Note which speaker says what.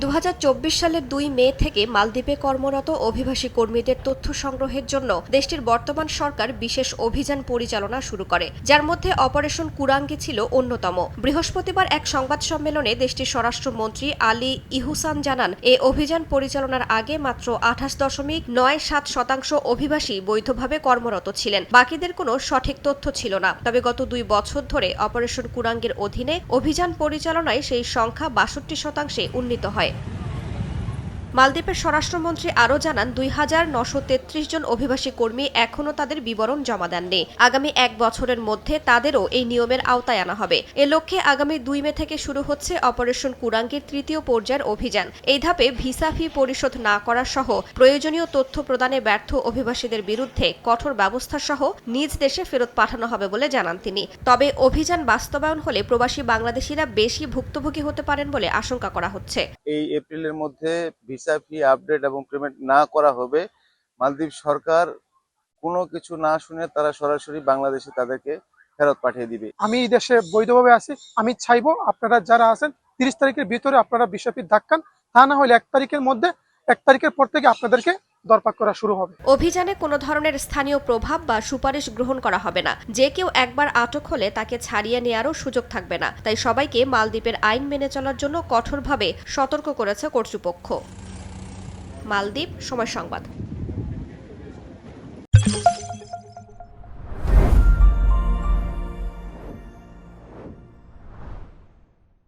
Speaker 1: 2024 সালের 2 মে থেকে মালদ্বীপে কর্মরত অভিবাসী কর্মীদের তথ্য সংগ্রহের জন্য দেশটির বর্তমান সরকার বিশেষ অভিযান পরিচালনা শুরু করে, যার মধ্যে অপারেশন কুরাঙ্গি ছিল অন্যতম। বৃহস্পতিবার এক সংবাদ সম্মেলনে দেশটির স্বরাষ্ট্রমন্ত্রী আলী ইহুসান জানান, এই অভিযান পরিচালনার আগে মাত্র 28.97% অভিবাসী বৈধভাবে কর্মরত ছিলেন। বাকিদের কোনো সঠিক তথ্য ছিল না। তবে গত 2 বছর ধরে অপারেশন কুরাঙ্গির অধীনে অভিযান পরিচালনায় সেই সংখ্যা 62% উন্নীত হয়। মালদ্বীপের স্বরাষ্ট্রমন্ত্রী আরও জানান, 2933 জন অভিবাসী কর্মী এখনও তাদের বিবরণ জমা দেননি। আগামী 1 বছরের মধ্যে তাদেরও এই নিয়মের আওতায় আনা হবে। এ লক্ষ্যে আগামী 2 মে থেকে শুরু হচ্ছে অপারেশন কুরাঙ্গির 3য় পর্যায়ের অভিযান। এই ধাপে ভিসা ফি পরিশোধ না করা সহ প্রয়োজনীয় তথ্য প্রদানে ব্যর্থ অভিবাসীদের বিরুদ্ধে কঠোর ব্যবস্থা সহ নিজ দেশে ফেরত পাঠানো হবে বলে জানান তিনি। তবে অভিযান বাস্তবায়ন হলে প্রবাসী বাংলাদেশিরা বেশি ভুক্তভোগী হতে পারেন বলে আশঙ্কা করা হচ্ছে।
Speaker 2: এই এপ্রিলের মধ্যে ভিসা ফি আপডেট এবং পেমেন্ট না করা হবে। মালদ্বীপ সরকার কোনো কিছু না শুনে তারা সরাসরি বাংলাদেশে তাদেরকে ফেরত পাঠিয়ে দিবে।
Speaker 3: আমি এই দেশে বৈধভাবে আছি, আমি চাইবো আপনারা যারা আছেন 30 তারিখের ভিতরে আপনারা ভিসা ফি ধাক্কান, তা না হলে 1 তারিখের মধ্যে 1 তারিখের পর থেকে আপনাদেরকে দরপাক করা শুরু হবে।
Speaker 1: অভিযানে কোনো ধরনের স্থানীয় প্রভাব বা সুপারিশ গ্রহণ করা হবে না। যে কেউ একবার আটক হলে তাকে ছাড়িয়ে নেওয়ারও সুযোগ থাকবে না। তাই সবাইকে মালদ্বীপের আইন মেনে চলার জন্য কঠোরভাবে সতর্ক করেছে কর্তৃপক্ষ। মালদ্বীপ সময় সংবাদ।